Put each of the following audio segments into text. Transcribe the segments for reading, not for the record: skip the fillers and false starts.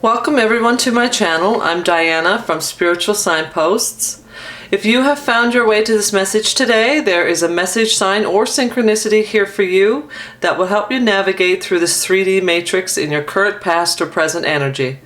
Welcome everyone to my channel. I'm Diana from Spiritual Signposts. If you have found your way to this message today, there is a message, sign, or synchronicity here for you that will help you navigate through this 3D matrix in your current, past, or present energy.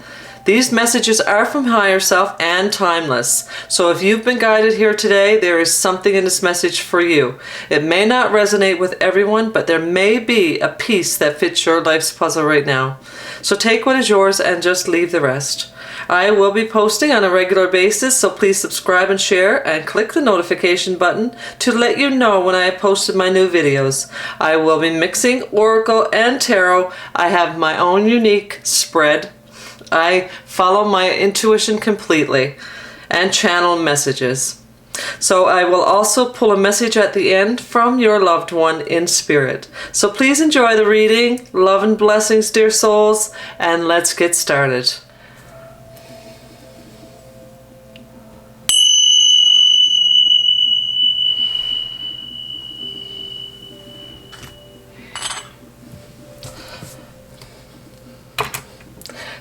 These messages are from higher self and timeless. So if you've been guided here today, there is something in this message for you. It may not resonate with everyone, but there may be a piece that fits your life's puzzle right now. So take what is yours and just leave the rest. I will be posting on a regular basis, so please subscribe and share and click the notification button to let you know when I have posted my new videos. I will be mixing Oracle and Tarot. I have my own unique spread. I follow my intuition completely and channel messages. So I will also pull a message at the end from your loved one in spirit. So please enjoy the reading. Love and blessings, dear souls, and let's get started.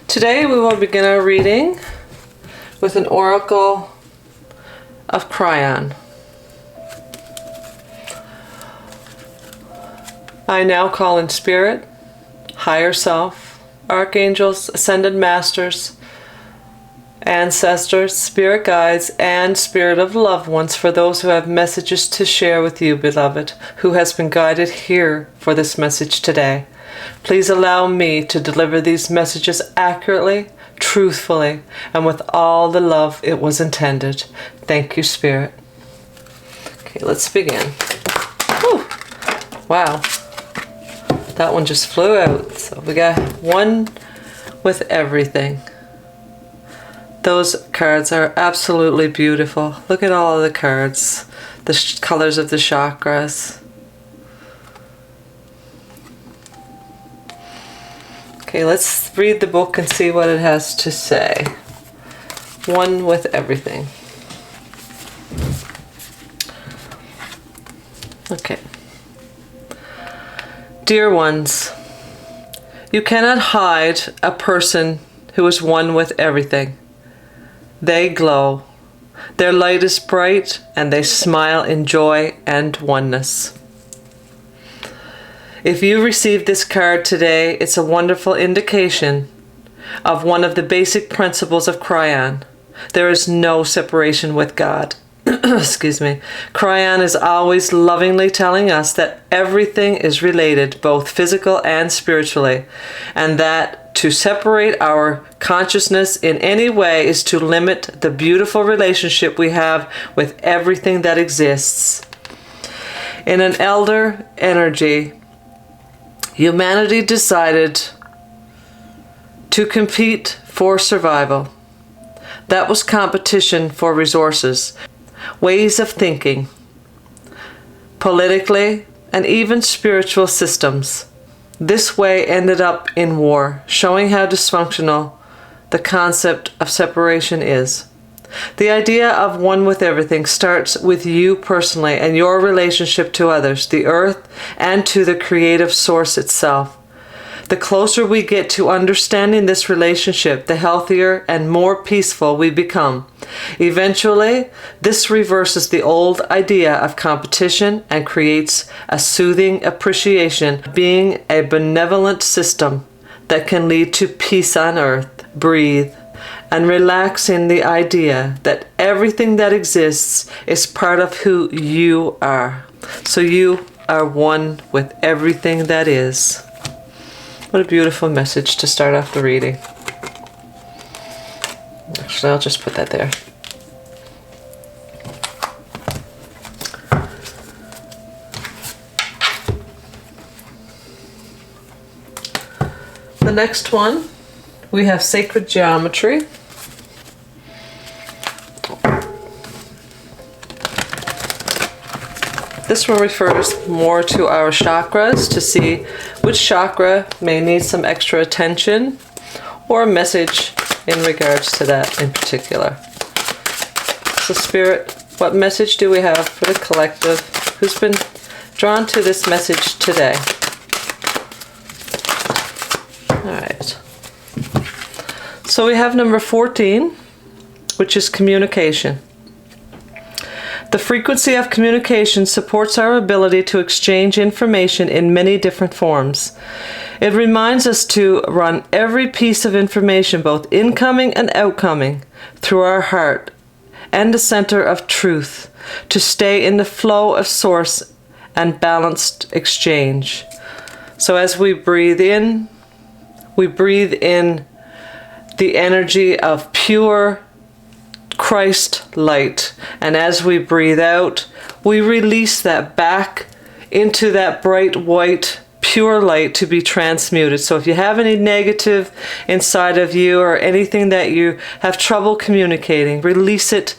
Today we will begin our reading with an oracle of Cryon. I now call in spirit, higher self, archangels, ascended masters, ancestors, spirit guides, and spirit of loved ones for those who have messages to share with you, beloved, who has been guided here for this message today. Please allow me to deliver these messages accurately, truthfully, and with all the love it was intended. Thank you, Spirit. Okay, let's begin. Whew. Wow. That one just flew out. So we got one with everything. Those cards are absolutely beautiful. Look at all of the cards. The colors of the chakras. Okay, let's read the book and see what it has to say. One with everything. Okay. Dear ones, you cannot hide a person who is one with everything. They glow. Their light is bright and they smile in joy and oneness. If you received this card today, it's a wonderful indication of one of the basic principles of Cryon. There is no separation with God. Excuse me. Cryon is always lovingly telling us that everything is related, both physical and spiritually, and that to separate our consciousness in any way is to limit the beautiful relationship we have with everything that exists. In an elder energy, humanity decided to compete for survival. That was competition for resources, ways of thinking, politically, and even spiritual systems. This way ended up in war, showing how dysfunctional the concept of separation is. The idea of one with everything starts with you personally and your relationship to others, the earth, and to the creative source itself. The closer we get to understanding this relationship, the healthier and more peaceful we become. Eventually, this reverses the old idea of competition and creates a soothing appreciation, being a benevolent system that can lead to peace on earth. Breathe. And relaxing the idea that everything that exists is part of who you are. So you are one with everything that is. What a beautiful message to start off the reading. Actually, I'll just put that there. The next one, we have Sacred Geometry. This one refers more to our chakras to see which chakra may need some extra attention or a message in regards to that in particular. So Spirit, what message do we have for the collective who's been drawn to this message today? So we have number 14, which is communication. The frequency of communication supports our ability to exchange information in many different forms. It reminds us to run every piece of information, both incoming and outcoming, through our heart and the center of truth, to stay in the flow of source and balanced exchange. So as we breathe in the energy of pure Christ light. And as we breathe out, we release that back into that bright white pure light to be transmuted. So if you have any negative inside of you or anything that you have trouble communicating, release it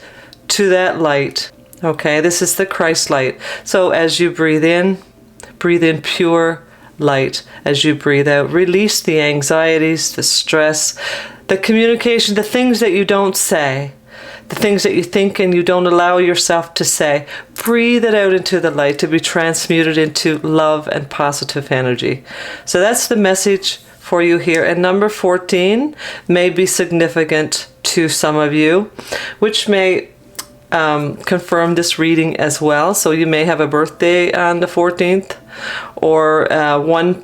to that light. Okay, this is the Christ light. So as you breathe in pure light. As you breathe out, release the anxieties, the stress, the communication, the things that you don't say, the things that you think and you don't allow yourself to say. Breathe it out into the light to be transmuted into love and positive energy. So that's the message for you here. And number 14 may be significant to some of you, which may confirm this reading as well. So you may have a birthday on the 14th, or 1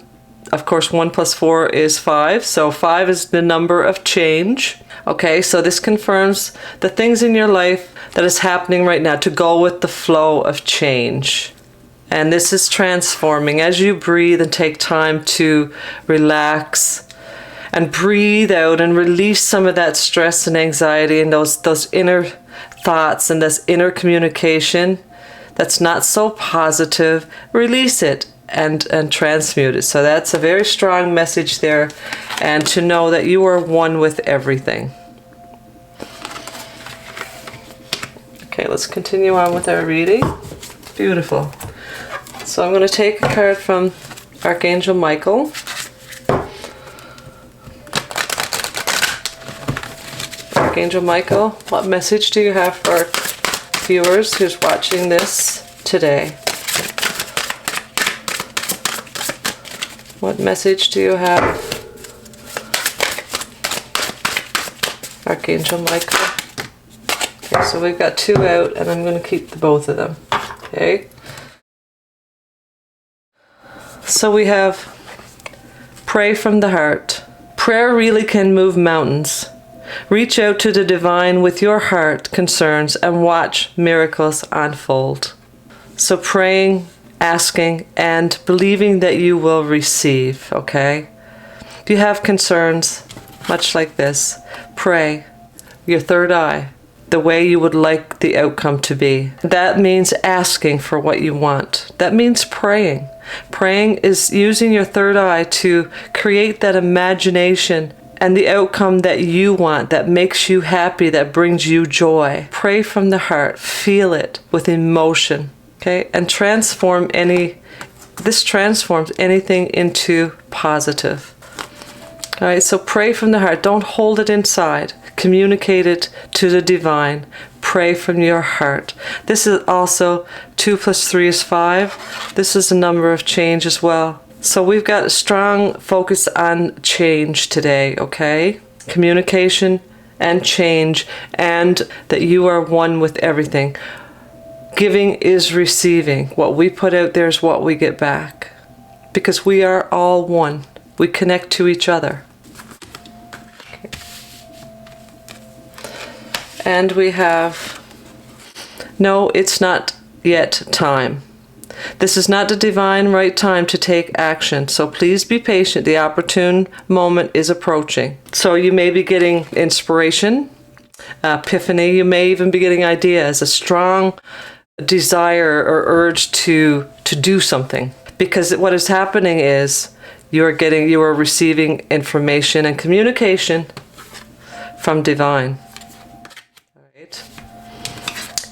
plus 4 is 5. So 5 is the number of change. Okay, so this confirms the things in your life that is happening right now, to go with the flow of change. And this is transforming. As you breathe and take time to relax and breathe out and release some of that stress and anxiety and those inner thoughts and this inner communication that's not so positive, release it and transmute it. So that's a very strong message there, and to know that you are one with everything. Okay, let's continue on with our reading. Beautiful. So I'm going to take a card from Archangel Michael. Archangel Michael, what message do you have for our viewers who's watching this today? What message do you have, Archangel Michael? Okay, so we've got 2 out, and I'm going to keep both of them. Okay. So we have pray from the heart. Prayer really can move mountains. Reach out to the divine with your heart concerns and watch miracles unfold. So praying, asking, and believing that you will receive, okay? If you have concerns, much like this, pray, your third eye, the way you would like the outcome to be. That means asking for what you want. That means praying. Praying is using your third eye to create that imagination and the outcome that you want, that makes you happy, that brings you joy. Pray from the heart. Feel it with emotion. Okay, and this transforms anything into positive. All right, so pray from the heart. Don't hold it inside. Communicate it to the divine. Pray from your heart. This is also 2 plus 3 is 5. This is a number of change as well. So we've got a strong focus on change today, okay? Communication and change, and that you are one with everything. Giving is receiving. What we put out there is what we get back. Because we are all one. We connect to each other. Okay. And we have, no, it's not yet time. This is not the divine right time to take action. So please be patient. The opportune moment is approaching. So you may be getting inspiration, epiphany. You may even be getting ideas, a strong desire or urge to do something, because what is happening is you are receiving information and communication from divine. All right.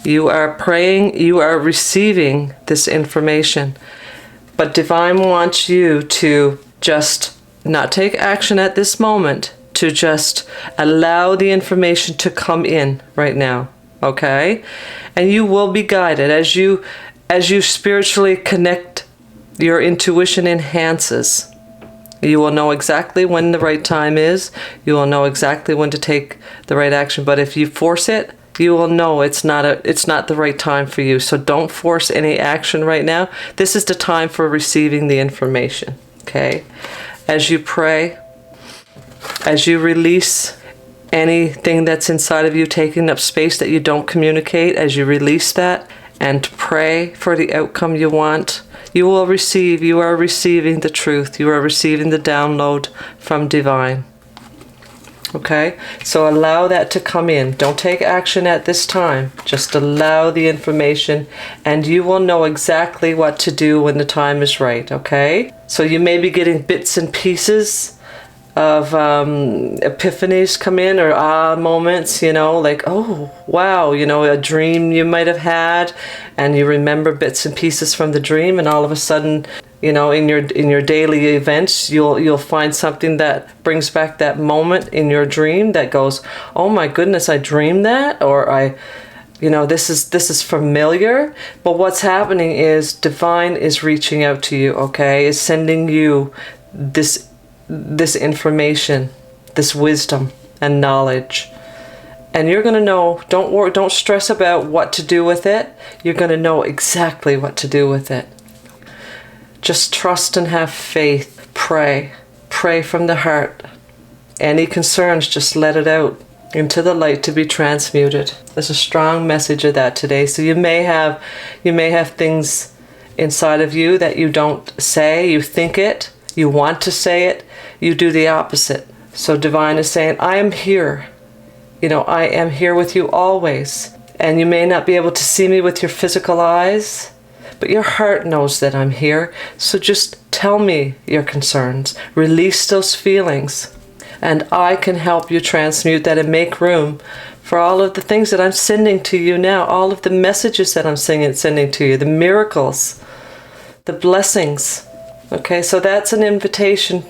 You are praying, you are receiving this information, but divine wants you to just not take action at this moment, to just allow the information to come in right now. Okay? And you will be guided as you spiritually connect. Your intuition enhances. You will know exactly when the right time is. You will know exactly when to take the right action. But if you force it, you will know it's not the right time for you. So don't force any action right now. This is the time for receiving the information. Okay? As you pray, as you release anything that's inside of you taking up space that you don't communicate, as you release that and pray for the outcome you want, you are receiving the truth. You are receiving the download from divine. Okay? So allow that to come in. Don't take action at this time. Just allow the information and you will know exactly what to do when the time is right. Okay? So you may be getting bits and pieces of epiphanies come in, or moments, like, oh wow, a dream you might have had and you remember bits and pieces from the dream, and all of a sudden, in your daily events you'll find something that brings back that moment in your dream that goes, oh my goodness, I dreamed that, or this is familiar. But what's happening is divine is reaching out to you, okay, is sending you this information, this wisdom and knowledge, and you're going to know. Don't stress about what to do with it. You're going to know exactly what to do with it. Just trust and have faith. Pray from the heart. Any concerns, just let it out into the light to be transmuted. There's a strong message of that today. So you may have things inside of you that you don't say. You think it, you want to say it, you do the opposite. So divine is saying, I am here. I am here with you always. And you may not be able to see me with your physical eyes, but your heart knows that I'm here. So just tell me your concerns. Release those feelings. And I can help you transmute that and make room for all of the things that I'm sending to you now. All of the messages that I'm sending to you. The miracles. The blessings. Okay, so that's an invitation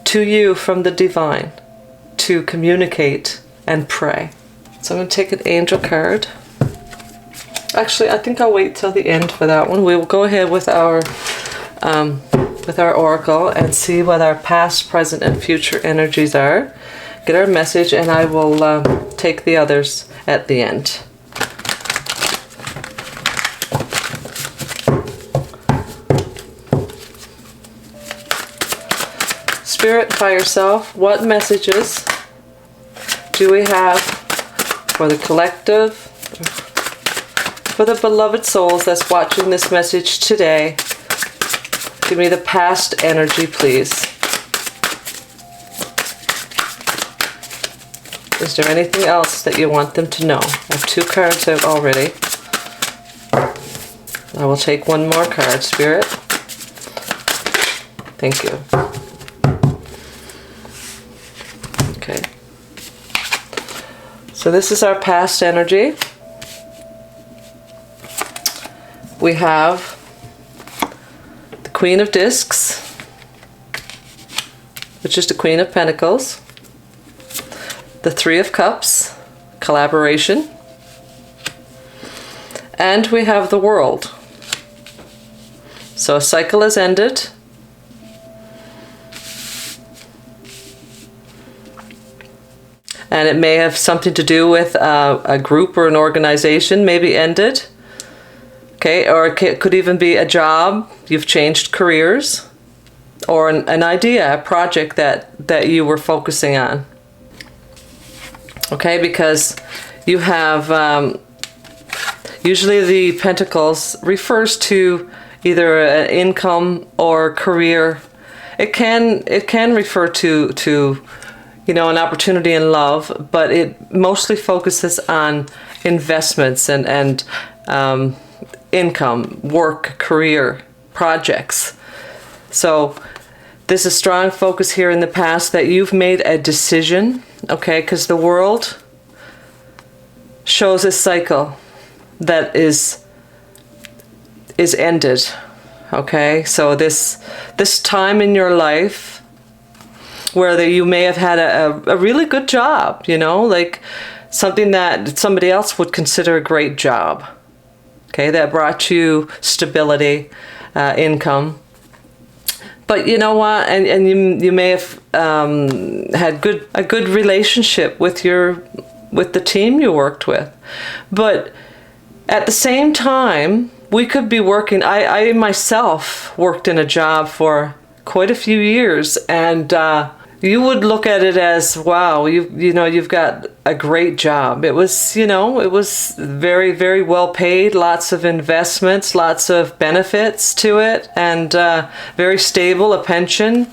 to you from the divine to communicate and pray. So I'm going to take an angel card. Actually, I think I'll wait till the end for that one. We will go ahead with our oracle and see what our past, present, and future energies are. Get our message, and I will take the others at the end. Spirit, higher self, what messages do we have for the collective, for the beloved souls that's watching this message today? Give me the past energy, please. Is there anything else that you want them to know? I have 2 cards out already. I will take one more card, Spirit. Thank you. Okay. So this is our past energy. We have the Queen of Discs, which is the Queen of Pentacles. The Three of Cups, collaboration. And we have the World. So a cycle has ended. And it may have something to do with a group or an organization maybe ended. Okay, or it could even be a job. You've changed careers. Or an idea, a project that you were focusing on. Okay, because you have, usually the Pentacles refers to either an income or career. It can refer to an opportunity in love, but it mostly focuses on investments and income, work, career, projects. So there's a strong focus here in the past that you've made a decision, okay, because the World shows a cycle that is ended, okay? So this time in your life where you may have had a really good job, like something that somebody else would consider a great job, okay, that brought you stability, income. But you know what? And you may have had a good relationship with the team you worked with. But at the same time, we could be working. I myself worked in a job for quite a few years, and you would look at it as, wow, you've got a great job. It was, it was very, very well paid, lots of investments, lots of benefits to it, and very stable, a pension.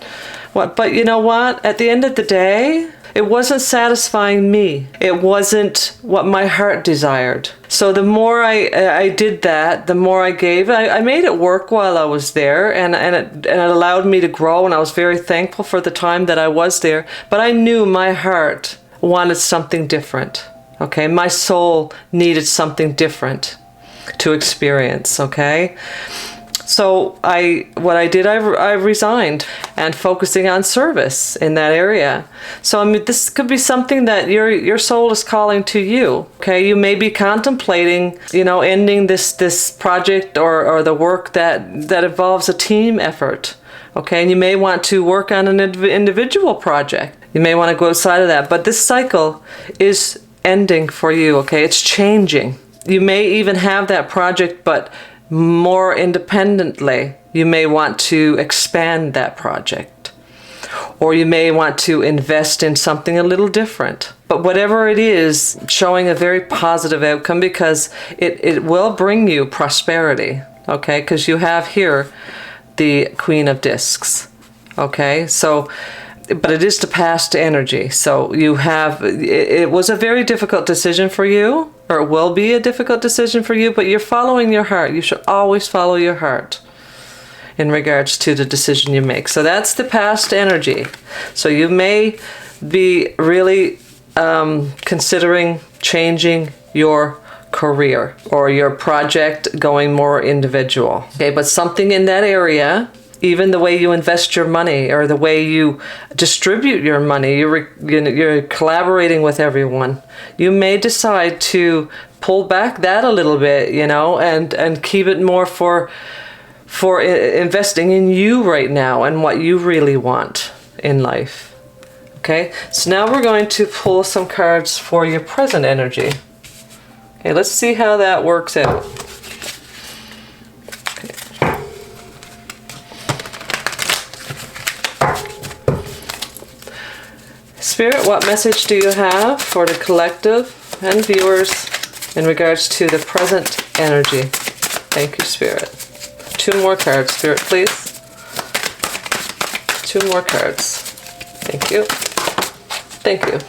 But you know what? At the end of the day, it wasn't satisfying me. It wasn't what my heart desired. So the more I did that, the more I gave. I made it work while I was there, and it allowed me to grow, and I was very thankful for the time that I was there. But I knew my heart wanted something different. Okay, my soul needed something different to experience. Okay. So I resigned and focusing on service in that area. So I mean, this could be something that your soul is calling to you. Okay, you may be contemplating, ending this project or the work that involves a team effort. Okay, and you may want to work on an individual project. You may want to go outside of that. But this cycle is ending for you. Okay, it's changing. You may even have that project, but more independently. You may want to expand that project, or you may want to invest in something a little different. But whatever it is, showing a very positive outcome, because it will bring you prosperity. Okay, because you have here the Queen of Discs. Okay, so but it is the past energy. So it was a very difficult decision for you, or it will be a difficult decision for you, but you're following your heart. You should always follow your heart in regards to the decision you make. So that's the past energy. So you may be really considering changing your career or your project, going more individual. Okay, but something in that area, even the way you invest your money or the way you distribute your money, you're collaborating with everyone. You may decide to pull back that a little bit, and keep it more for investing in you right now and what you really want in life. Okay, so now we're going to pull some cards for your present energy. Okay, let's see how that works out. Spirit, what message do you have for the collective and viewers in regards to the present energy? Thank you, Spirit. 2 more cards, Spirit, please. 2 more cards. Thank you. Thank you.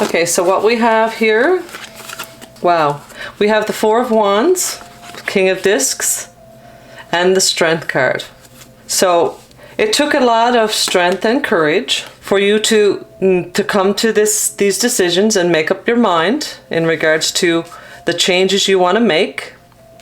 Okay, so what we have here, wow. We have the 4 of Wands, King of Discs, and the Strength card. So it took a lot of strength and courage for you to come to these decisions and make up your mind in regards to the changes you want to make.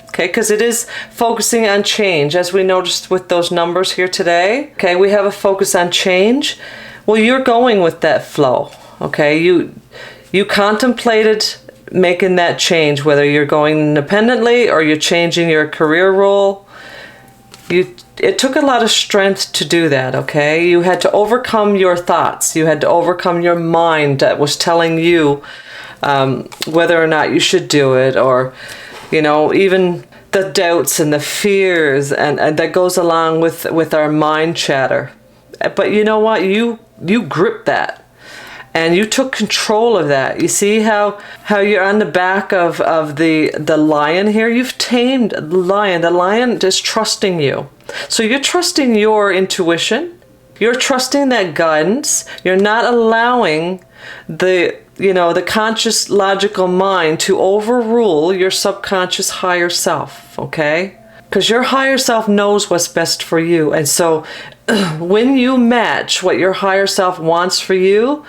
Okay, because it is focusing on change, as we noticed with those numbers here today. Okay, we have a focus on change. Well, you're going with that flow. Okay, you contemplated making that change, whether you're going independently or you're changing your career role. It took a lot of strength to do that, okay? You had to overcome your thoughts. You had to overcome your mind that was telling you whether or not you should do it, or, even the doubts and the fears, and that goes along with our mind chatter. But you know what? You gripped that. And you took control of that. You see how you're on the back of the lion here? You've tamed the lion. The lion is trusting you. So you're trusting your intuition. You're trusting that guidance. You're not allowing the conscious logical mind to overrule your subconscious higher self, okay? Because your higher self knows what's best for you. And so when you match what your higher self wants for you,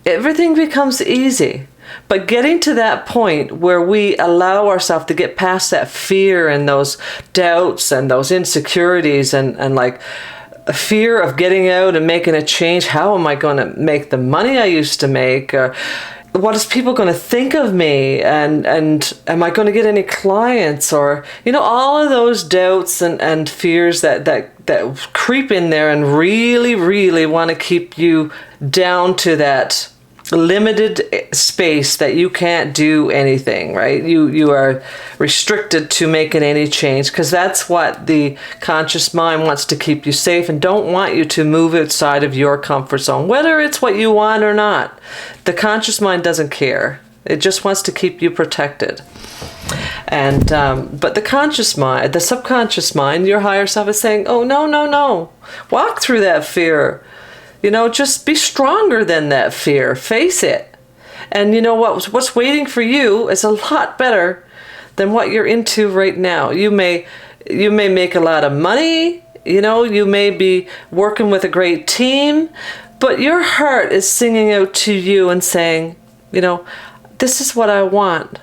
everything becomes easy. But getting to that point where we allow ourselves to get past that fear and those doubts and those insecurities and like a fear of getting out and making a change. How am I going to make the money I used to make? Or what is people going to think of me, and am I going to get any clients, or all of those doubts and fears that creep in there and really want to keep you down to that limited space that you can't do anything, right? You are restricted to making any change, because that's what the conscious mind wants, to keep you safe and don't want you to move outside of your comfort zone, whether it's what you want or not. The conscious mind doesn't care. It just wants to keep you protected. And but the conscious mind, the subconscious mind, your higher self is saying, oh, no, walk through that fear. Just be stronger than that fear. Face it. And what's waiting for you is a lot better than what you're into right now. You may make a lot of money. You may be working with a great team, but your heart is singing out to you and saying, this is what I want.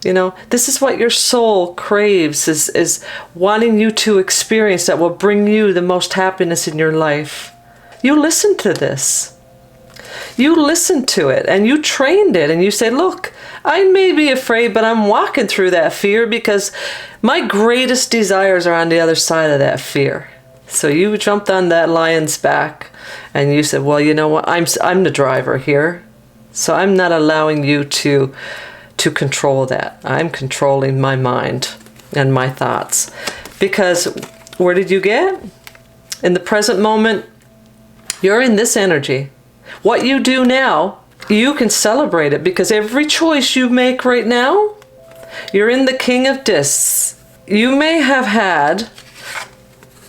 This is what your soul craves, is wanting you to experience that will bring you the most happiness in your life. You listened to this. You listened to it and you trained it, and you said, look, I may be afraid, but I'm walking through that fear because my greatest desires are on the other side of that fear. So you jumped on that lion's back and you said, well, you know what? I'm the driver here. So I'm not allowing you to control that. I'm controlling my mind and my thoughts. Because where did you get? In the present moment, you're in this energy. What you do now, you can celebrate it, because every choice you make right now, you're in the King of Discs. You may have had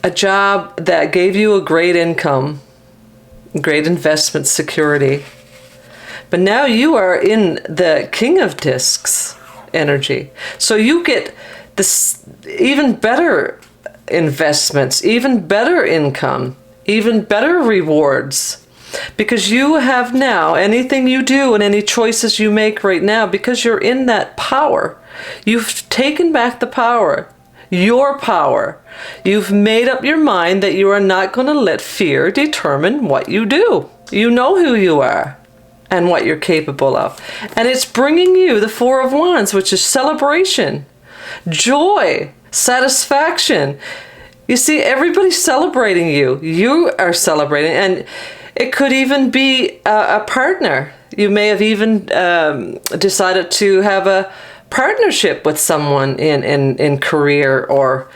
a job that gave you a great income, great investment security, but now you are in the King of Discs energy. So you get this even better investments, even better income, even better rewards, because you have now, anything you do and any choices you make right now, because you're in that power, you've taken back the power, your power. You've made up your mind that you are not going to let fear determine what you do. You know who you are and what you're capable of. And it's bringing you the Four of Wands, which is celebration, joy, satisfaction. You see, everybody's celebrating you. You are celebrating. And it could even be a partner. You may have even decided to have a partnership with someone in career or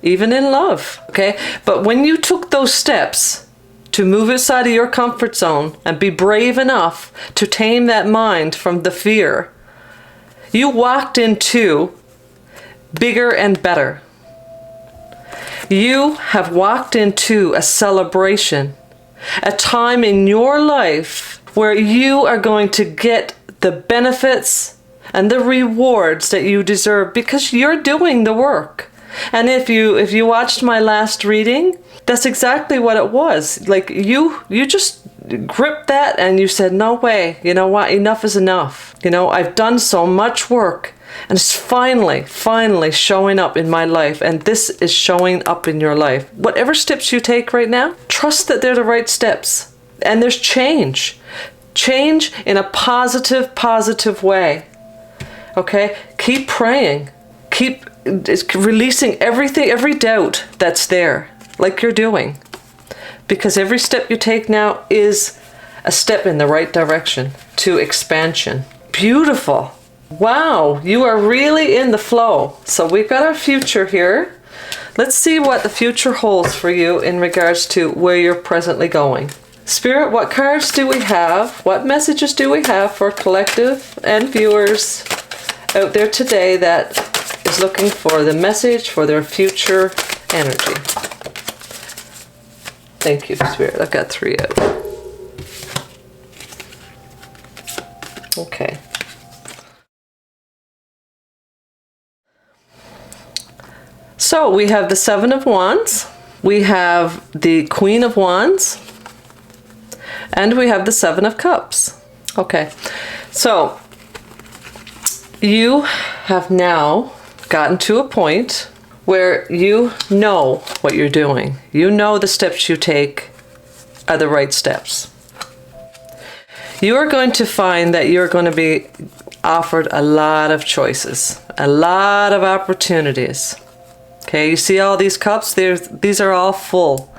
even in love. Okay? But when you took those steps to move outside of your comfort zone and be brave enough to tame that mind from the fear, you walked into bigger and better. You have walked into a celebration, a time in your life where you are going to get the benefits and the rewards that you deserve, because you're doing the work. And if you watched my last reading, that's exactly what it was. Like you just gripped that and you said, no way, you know what, enough is enough. I've done so much work. And it's finally showing up in my life. And this is showing up in your life. Whatever steps you take right now, trust that they're the right steps. And there's change. Change in a positive way. Okay? Keep praying. Keep releasing everything, every doubt that's there, like you're doing. Because every step you take now is a step in the right direction to expansion. Beautiful. Wow, you are really in the flow. So we've got our future here. Let's see what the future holds for you in regards to where you're presently going. Spirit, what cards do we have? What messages do we have for collective and viewers out there today that is looking for the message for their future energy? Thank you, Spirit. I've got 3 out. Okay. So we have the 7 of Wands, we have the Queen of Wands, and we have the 7 of Cups. Okay, so you have now gotten to a point where you know what you're doing. You know the steps you take are the right steps. You are going to find that you're going to be offered a lot of choices, a lot of opportunities. Okay, you see all these cups? These are all full.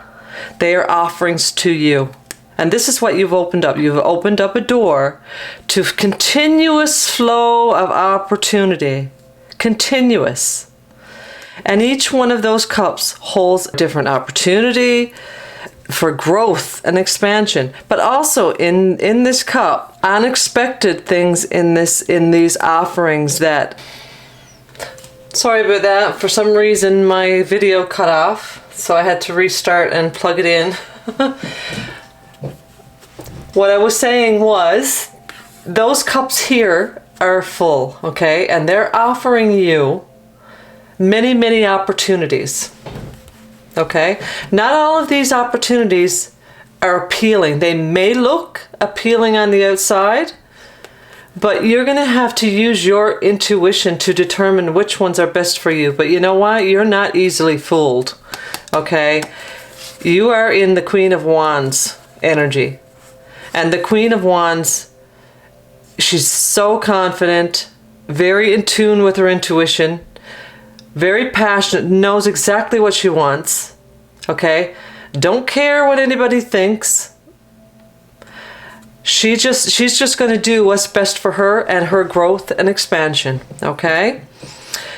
They are offerings to you. And this is what you've opened up. You've opened up a door to continuous flow of opportunity. Continuous. And each one of those cups holds a different opportunity for growth and expansion. But also in this cup, unexpected things in these offerings that... Sorry about that. For some reason my video cut off, so I had to restart and plug it in. What I was saying was, those cups here are full, okay? And they're offering you many, many opportunities, okay? Not all of these opportunities are appealing. They may look appealing on the outside, but you're going to have to use your intuition to determine which ones are best for you. But you know what? You're not easily fooled, okay? You are in the Queen of Wands energy. And the Queen of Wands, she's so confident, very in tune with her intuition, very passionate, knows exactly what she wants, okay? Don't care what anybody thinks. She's just going to do what's best for her and her growth and expansion, okay?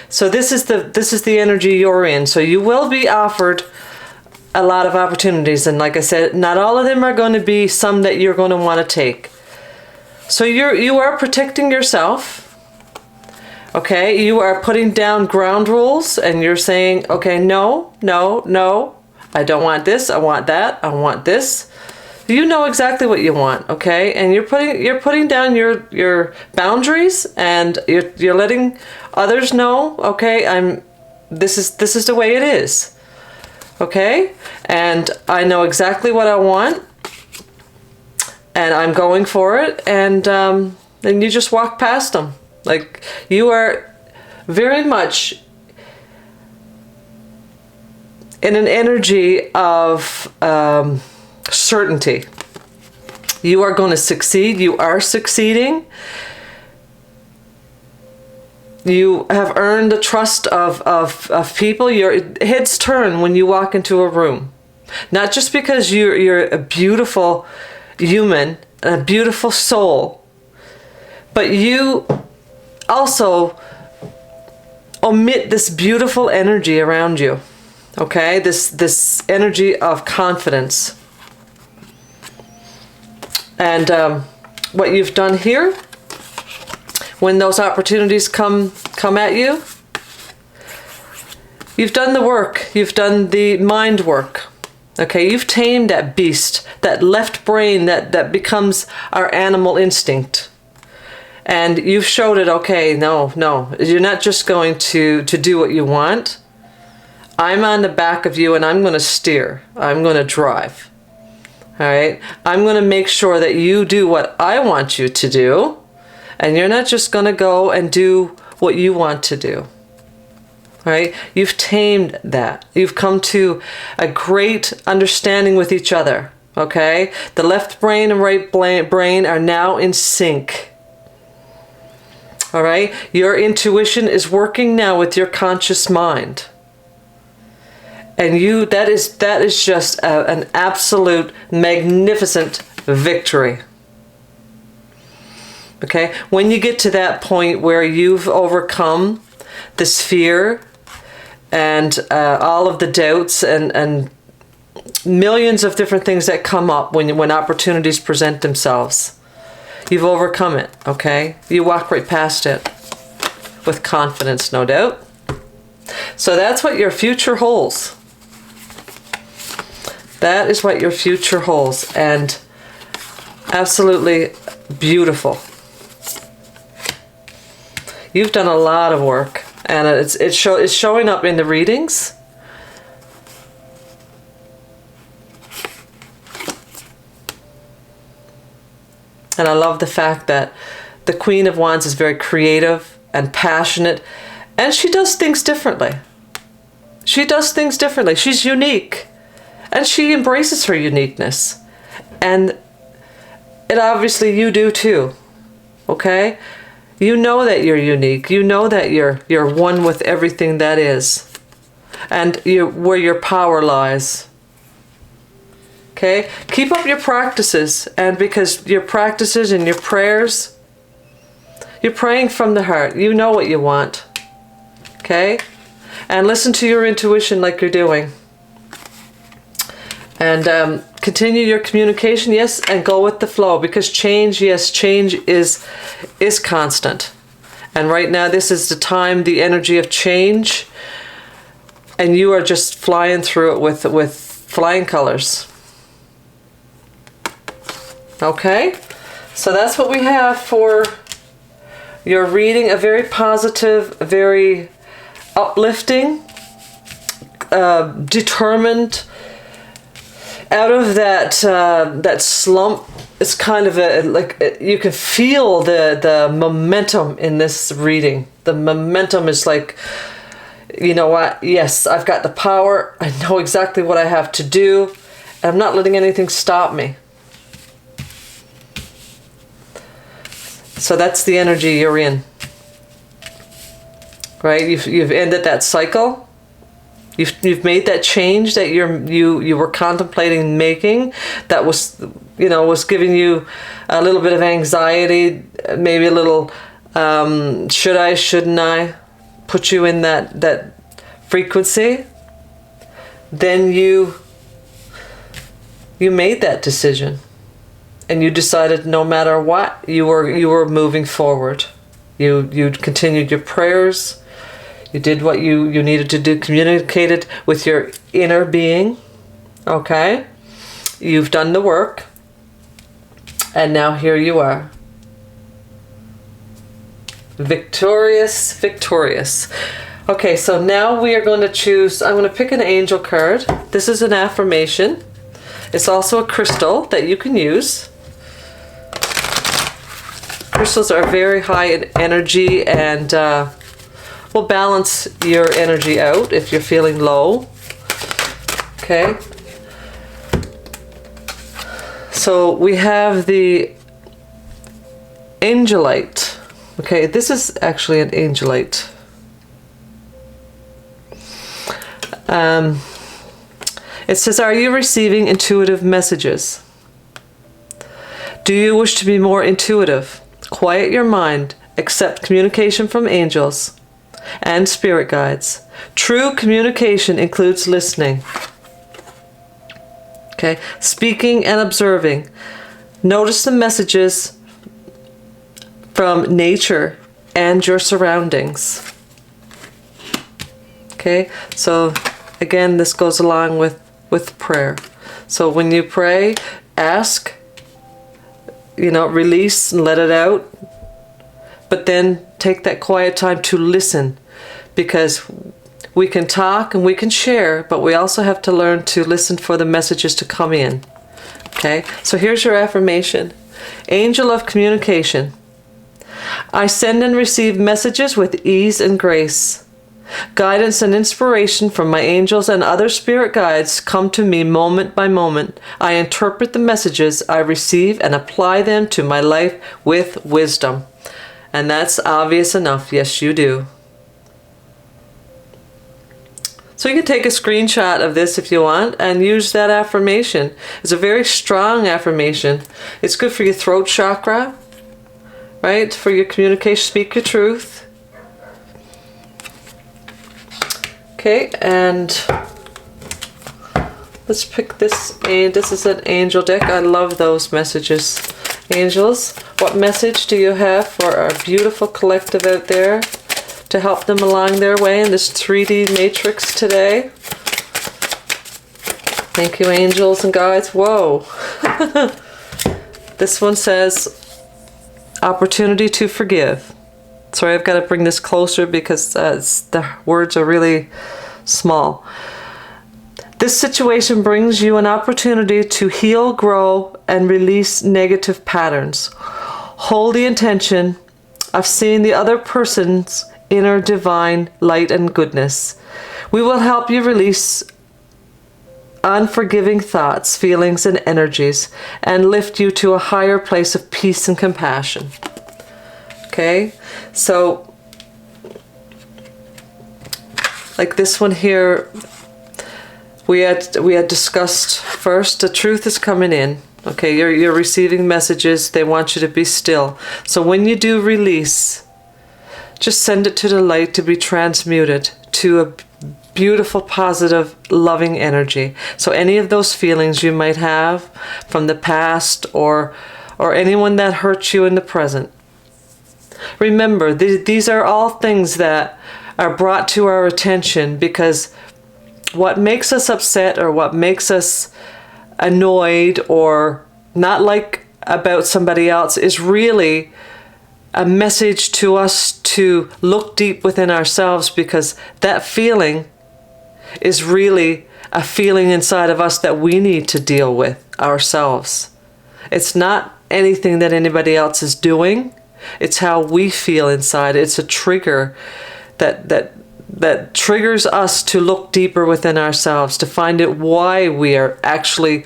So this is the energy you're in. So you will be offered a lot of opportunities, and like I said, not all of them are going to be some that you're going to want to take. So you are protecting yourself, okay? You are putting down ground rules, and you're saying, okay, no, no, no, I don't want this, I want that, I want this. You know exactly what you want, okay? And you're putting down your boundaries, and you're letting others know, okay, this is the way it is. Okay, and I know exactly what I want, and I'm going for it, and then you just walk past them. Like, you are very much in an energy of certainty. You are going to succeed. You are succeeding. You have earned the trust of people. Your heads turn when you walk into a room. Not just because you're a beautiful human, a beautiful soul, but you also emit this beautiful energy around you. Okay? This energy of confidence. And what you've done here, when those opportunities come at you, you've done the work. You've done the mind work. Okay, you've tamed that beast, that left brain that becomes our animal instinct. And you've showed it, okay, no, you're not just going to do what you want. I'm on the back of you, and I'm going to steer. I'm going to drive. All right? I'm going to make sure that you do what I want you to do. And you're not just going to go and do what you want to do. Right? You've tamed that. You've come to a great understanding with each other. Okay? The left brain and right brain are now in sync. All right? Your intuition is working now with your conscious mind. And that is just an absolute magnificent victory. Okay, when you get to that point where you've overcome this fear and all of the doubts and millions of different things that come up when opportunities present themselves, you've overcome it, okay? You walk right past it with confidence, no doubt. So that's what your future holds. That is what your future holds, and absolutely beautiful. You've done a lot of work, and it's showing up in the readings. And I love the fact that the Queen of Wands is very creative and passionate, and she does things differently. She does things differently. She's unique, and she embraces her uniqueness. And And obviously you do too. Okay? You know that you're unique. You know that you're one with everything that is. And where your power lies. Okay? Keep up your practices. And because your practices and your prayers, you're praying from the heart. You know what you want. Okay? And listen to your intuition like you're doing. And continue your communication, yes, and go with the flow. Because change, yes, change is constant. And right now, this is the time, the energy of change. And you are just flying through it with flying colors. Okay? So that's what we have for your reading. A very positive, very uplifting, determined, out of that slump. It's kind of you can feel the momentum in this reading. The momentum is like, you know what? Yes, I've got the power. I know exactly what I have to do. And I'm not letting anything stop me. So that's the energy you're in. Right? You've ended that cycle. You've made that change that you were contemplating making, that was giving you a little bit of anxiety, maybe a little should I, shouldn't I, put you in that frequency. Then you made that decision, and you decided no matter what, you were moving forward. You continued your prayers. You did what you needed to do, communicated with your inner being, okay? You've done the work, and now here you are. Victorious, victorious. Okay, so now we are going to choose, I'm going to pick an angel card. This is an affirmation. It's also a crystal that you can use. Crystals are very high in energy and will balance your energy out if you're feeling low. Okay. So we have the Angelite. Okay, this is actually an Angelite. It says, are you receiving intuitive messages? Do you wish to be more intuitive? Quiet your mind. Accept communication from angels and spirit guides. True communication includes listening. Okay, speaking and observing. Notice the messages from nature and your surroundings. Okay, so again, this goes along with prayer. So when you pray, ask, release and let it out. But then take that quiet time to listen, because we can talk and we can share, but we also have to learn to listen for the messages to come in. Okay, so here's your affirmation. Angel of communication. I send and receive messages with ease and grace. Guidance and inspiration from my angels and other spirit guides come to me moment by moment. I interpret the messages I receive and apply them to my life with wisdom. And that's obvious enough. Yes, you do. So you can take a screenshot of this if you want and use that affirmation. It's a very strong affirmation. It's good for your throat chakra, right? For your communication, speak your truth. Okay, and let's pick this. This is an angel deck. I love those messages. Angels, what message do you have for our beautiful collective out there to help them along their way in this 3D matrix today? Thank you, angels and guides. Whoa. This one says, opportunity to forgive. Sorry, I've got to bring this closer because the words are really small. This situation brings you an opportunity to heal, grow, and release negative patterns. Hold the intention of seeing the other person's inner divine light and goodness. We will help you release unforgiving thoughts, feelings, and energies, and lift you to a higher place of peace and compassion. Okay? So, like this one here, we had discussed first, the truth is coming in. Okay, you're receiving messages. They want you to be still. So when you do release, just send it to the light to be transmuted to a beautiful, positive, loving energy. So any of those feelings you might have from the past or anyone that hurt you in the present. Remember, these are all things that are brought to our attention because what makes us upset or what makes us annoyed or not like about somebody else is really a message to us to look deep within ourselves, because that feeling is really a feeling inside of us that we need to deal with ourselves. It's not anything that anybody else is doing. It's how we feel inside. It's a trigger that triggers us to look deeper within ourselves, to find out why we are actually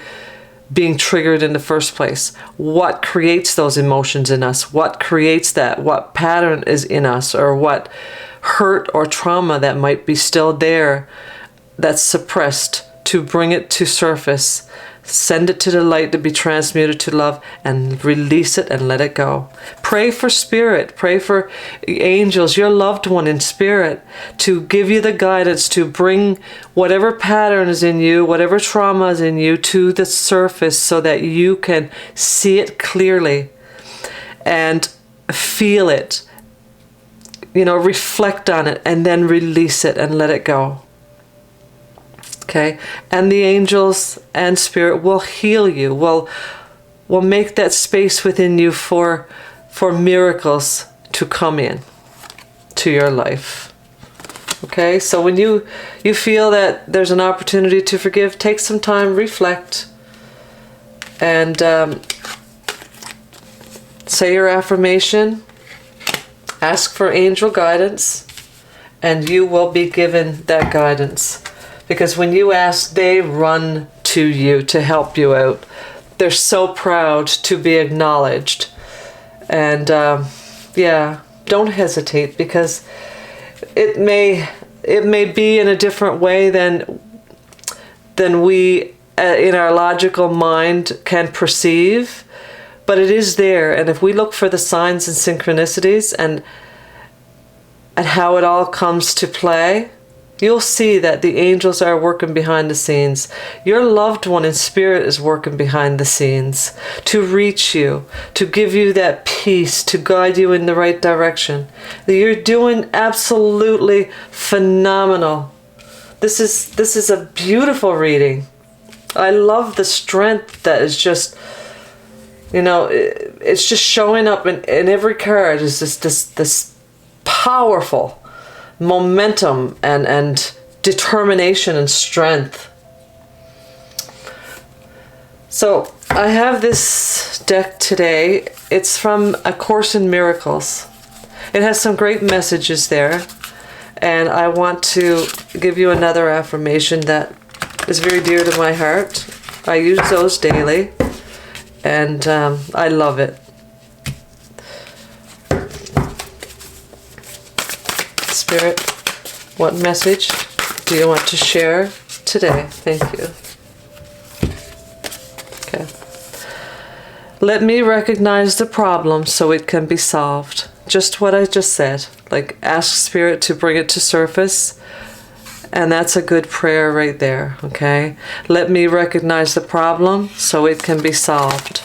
being triggered in the first place. What creates those emotions in us? What creates that? What pattern is in us? Or what hurt or trauma that might be still there that's suppressed, to bring it to surface. Send it to the light to be transmuted to love, and release it and let it go. Pray for spirit. Pray for angels, your loved one in spirit, to give you the guidance to bring whatever pattern is in you, whatever trauma is in you, to the surface so that you can see it clearly and feel it. Reflect on it and then release it and let it go. Okay, and the angels and spirit will heal you, will make that space within you for miracles to come in to your life. Okay, so when you feel that there's an opportunity to forgive, take some time, reflect, and say your affirmation, ask for angel guidance, and you will be given that guidance. Because when you ask, they run to you to help you out. They're so proud to be acknowledged. And don't hesitate, because it may be in a different way than we in our logical mind can perceive, but it is there. And if we look for the signs and synchronicities and how it all comes to play, you'll see that the angels are working behind the scenes. Your loved one in spirit is working behind the scenes to reach you, to give you that peace, to guide you in the right direction. You're doing absolutely phenomenal. This is a beautiful reading. I love the strength that is just, it's just showing up in every card. Is just this powerful momentum and determination and strength. So I have this deck today. It's from A Course in Miracles. It has some great messages there, and I want to give you another affirmation that is very dear to my heart. I use those daily, and I love it. Spirit, what message do you want to share today? Thank you. Okay. Let me recognize the problem so it can be solved. Just what I just said. Like, ask Spirit to bring it to surface. And that's a good prayer right there. Okay. Let me recognize the problem so it can be solved.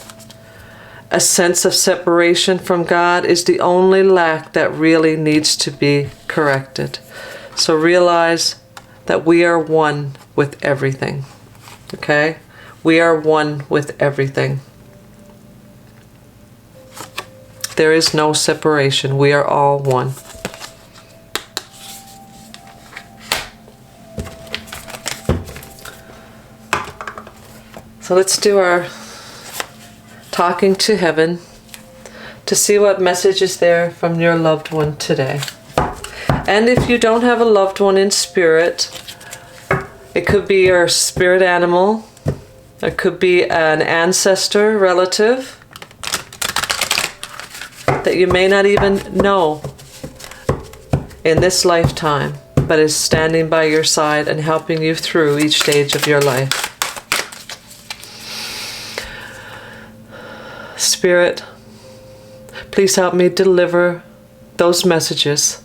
A sense of separation from God is the only lack that really needs to be corrected. So realize that we are one with everything. Okay? We are one with everything. There is no separation. We are all one. So let's do our talking to heaven to see what message is there from your loved one today. And if you don't have a loved one in spirit, It could be your spirit animal. It could be an ancestor, relative that you may not even know in this lifetime, but is standing by your side and helping you through each stage of your life. Spirit, please help me deliver those messages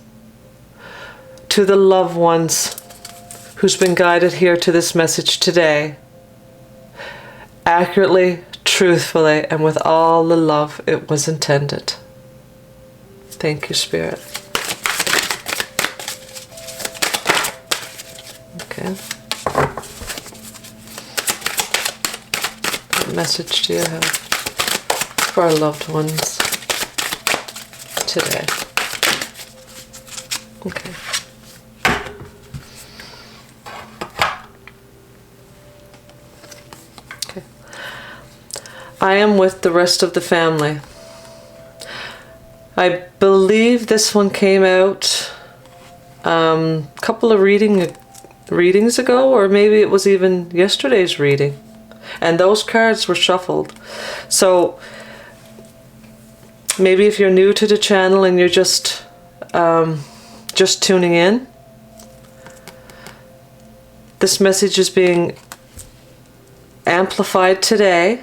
to the loved ones who's been guided here to this message today, accurately, truthfully, and with all the love it was intended. Thank you, Spirit. Okay. What message do you have for our loved ones today? Okay. Okay. I am with the rest of the family. I believe this one came out a couple of readings ago, or maybe it was even yesterday's reading, and those cards were shuffled. So maybe if you're new to the channel and you're just tuning in, this message is being amplified today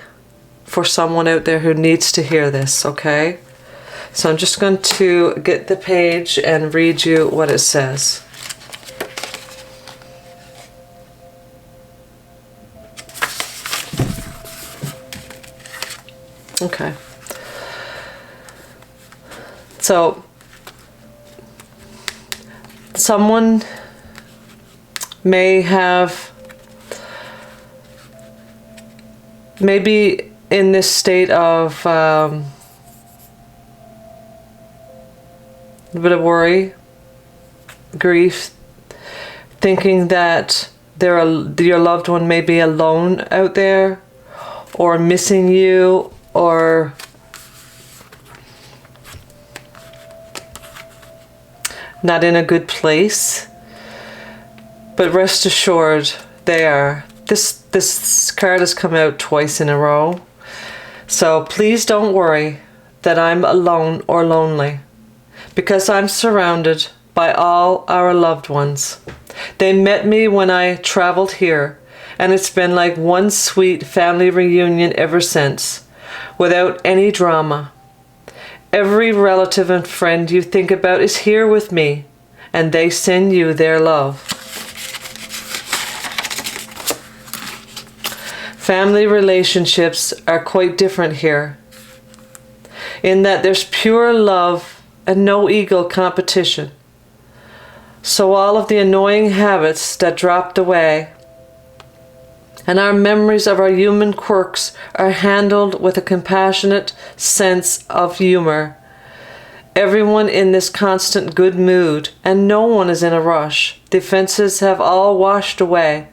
for someone out there who needs to hear this, okay? So I'm just going to get the page and read you what it says. Okay. So someone may have maybe in this state of a bit of worry, grief, thinking that your loved one may be alone out there, or missing you, or not in a good place. But rest assured, they are. This card has come out twice in a row. So please don't worry that I'm alone or lonely, because I'm surrounded by all our loved ones. They met me when I traveled here, and it's been like one sweet family reunion ever since, without any drama. Every relative and friend you think about is here with me, and they send you their love. Family relationships are quite different here, in that there's pure love and no ego competition. So all of the annoying habits that dropped away and our memories of our human quirks are handled with a compassionate sense of humor. Everyone in this constant good mood, and no one is in a rush. Defenses have all washed away,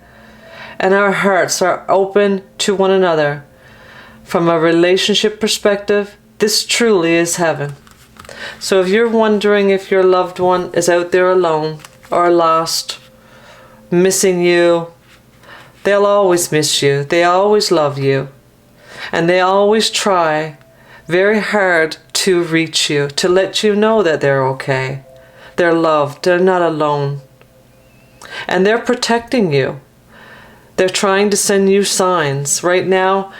and our hearts are open to one another. From a relationship perspective, this truly is heaven. So if you're wondering if your loved one is out there alone or lost, missing you, they'll always miss you. They always love you. And they always try very hard to reach you, to let you know that they're okay. They're loved. They're not alone. And they're protecting you. They're trying to send you signs. Right now,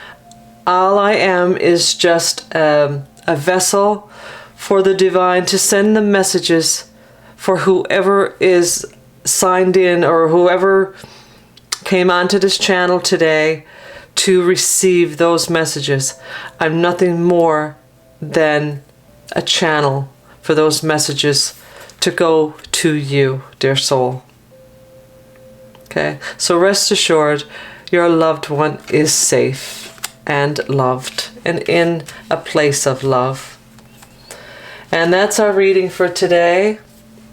all I am is just a vessel for the divine to send the messages for whoever is signed in or whoever came onto this channel today to receive those messages. I'm nothing more than a channel for those messages to go to you, dear soul. Okay, so rest assured your loved one is safe and loved and in a place of love. And that's our reading for today.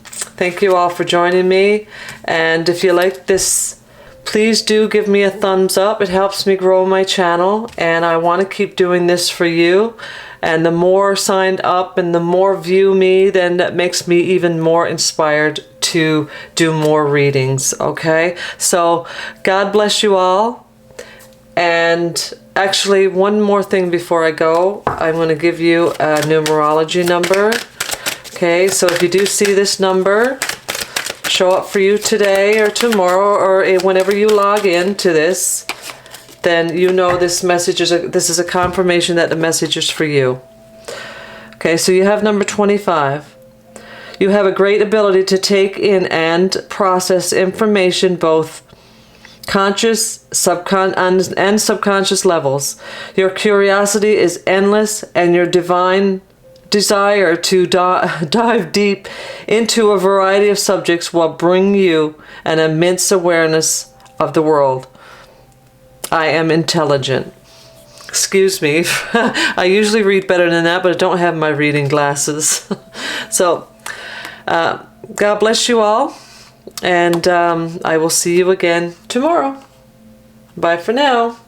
Thank you all for joining me. And if you like this, please do give me a thumbs up. It helps me grow my channel, and I want to keep doing this for you. And the more signed up and the more view me, then that makes me even more inspired to do more readings, okay? So God bless you all. And actually, one more thing before I go, I'm going to give you a numerology number. Okay, so if you do see this number show up for you today or tomorrow or whenever you log in to this, then you know this message is this is a confirmation that the message is for you. Okay, so you have number 25. You have a great ability to take in and process information, both conscious and subconscious levels. Your curiosity is endless, and your divine desire to dive deep into a variety of subjects will bring you an immense awareness of the world. I am intelligent. Excuse me. I usually read better than that, but I don't have my reading glasses. So, God bless you all. And I will see you again tomorrow. Bye for now.